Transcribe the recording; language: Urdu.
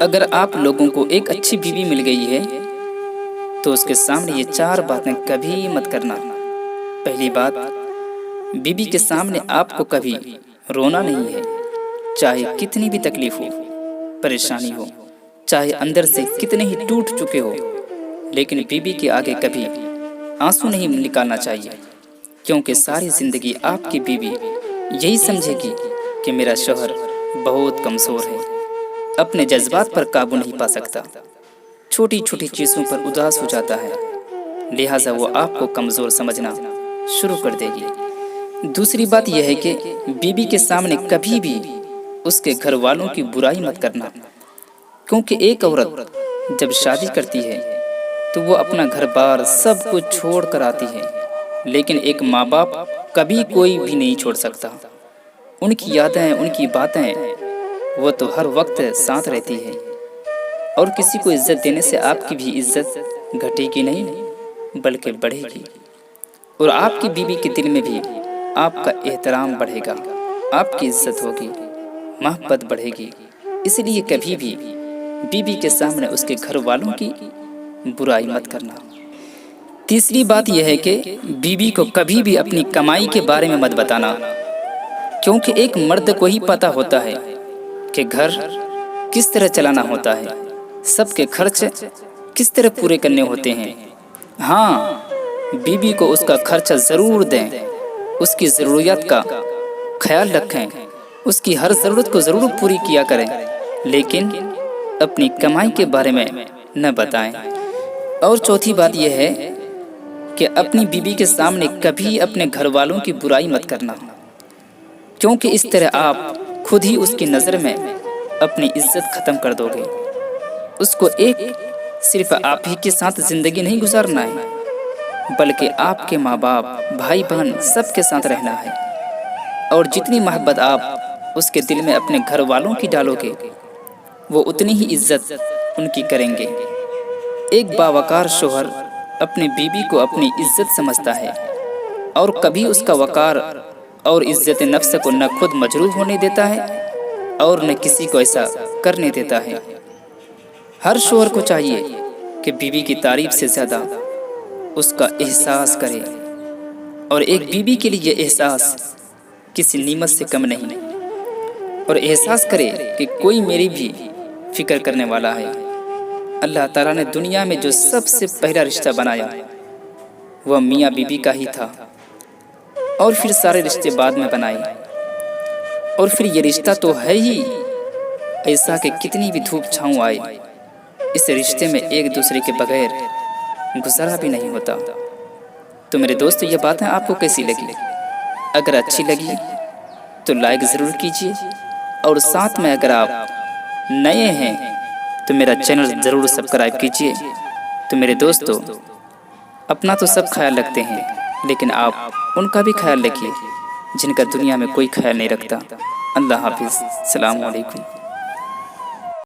اگر آپ لوگوں کو ایک اچھی بیوی مل گئی ہے تو اس کے سامنے یہ 4 باتیں کبھی مت کرنا۔ پہلی بات، بیوی کے سامنے آپ کو کبھی رونا نہیں ہے، چاہے کتنی بھی تکلیف ہو، پریشانی ہو، چاہے اندر سے کتنے ہی ٹوٹ چکے ہو، لیکن بیوی کے آگے کبھی آنسو نہیں نکالنا چاہیے، کیونکہ ساری زندگی آپ کی بیوی یہی سمجھے گی کہ میرا شوہر بہت کمزور ہے، اپنے جذبات پر قابو نہیں پا سکتا، چھوٹی چھوٹی چیزوں پر اداس ہو جاتا ہے، لہٰذا وہ آپ کو کمزور سمجھنا شروع کر دے گی۔ دوسری بات یہ ہے کہ بیوی کے سامنے کبھی بھی اس کے گھر والوں کی برائی مت کرنا، کیونکہ ایک عورت جب شادی کرتی ہے تو وہ اپنا گھر بار سب کچھ چھوڑ کر آتی ہے، لیکن ایک ماں باپ کبھی کوئی بھی نہیں چھوڑ سکتا۔ ان کی یادیں، ان کی باتیں، وہ تو ہر وقت ساتھ رہتی ہے، اور کسی کو عزت دینے سے آپ کی بھی عزت گھٹے گی نہیں بلکہ بڑھے گی، اور آپ کی بیوی کے دل میں بھی آپ کا احترام بڑھے گا، آپ کی عزت ہوگی، محبت بڑھے گی۔ اس لیے کبھی بھی بیوی کے سامنے اس کے گھر والوں کی برائی مت کرنا۔ تیسری بات یہ ہے کہ بیوی کو کبھی بھی اپنی کمائی کے بارے میں مت بتانا، کیونکہ ایک مرد کو ہی پتہ ہوتا ہے کہ گھر کس طرح چلانا ہوتا ہے، سب کے خرچ کس طرح پورے کرنے ہوتے ہیں۔ ہاں، بیوی کو اس کا خرچہ ضرور دیں، اس کی ضروریات کا خیال رکھیں، اس کی ہر ضرورت کو ضرور پوری کیا کریں، لیکن اپنی کمائی کے بارے میں نہ بتائیں۔ اور چوتھی بات یہ ہے کہ اپنی بیوی کے سامنے کبھی اپنے گھر والوں کی برائی مت کرنا، کیونکہ اس طرح آپ خود ہی اس کی نظر میں اپنی عزت ختم کر دو گے۔ اس کو صرف آپ ہی کے ساتھ زندگی نہیں گزارنا ہے، بلکہ آپ کے ماں باپ، بھائی بہن سب کے ساتھ رہنا ہے، اور جتنی محبت آپ اس کے دل میں اپنے گھر والوں کی ڈالو گے، وہ اتنی ہی عزت ان کی کریں گے۔ ایک باوقار شوہر اپنی بیوی کو اپنی عزت سمجھتا ہے، اور کبھی اس کا وقار اور عزت نفس کو نہ خود مجروح ہونے دیتا ہے اور نہ کسی کو ایسا کرنے دیتا ہے۔ ہر شوہر کو چاہیے کہ بیوی کی تعریف سے زیادہ اس کا احساس کرے، اور ایک بیوی کے لیے یہ احساس کسی نعمت سے کم نہیں، اور احساس کرے کہ کوئی میری بھی فکر کرنے والا ہے۔ اللہ تعالیٰ نے دنیا میں جو سب سے پہلا رشتہ بنایا وہ میاں بیوی کا ہی تھا، اور پھر سارے رشتے بعد میں بنائے، اور پھر یہ رشتہ تو ہے ہی ایسا کہ کتنی بھی دھوپ چھاؤں آئے، اس رشتے میں ایک دوسرے کے بغیر گزارا بھی نہیں ہوتا۔ تو میرے دوست، یہ باتیں آپ کو کیسی لگی؟ اگر اچھی لگی تو لائک ضرور کیجیے، اور ساتھ میں اگر آپ نئے ہیں تو میرا چینل ضرور سبسکرائب کیجیے۔ تو میرے دوستو، اپنا تو سب خیال رکھتے ہیں، لیکن آپ ان کا بھی خیال رکھیے جن کا دنیا میں کوئی خیال نہیں رکھتا۔ اللہ حافظ، السلام علیکم۔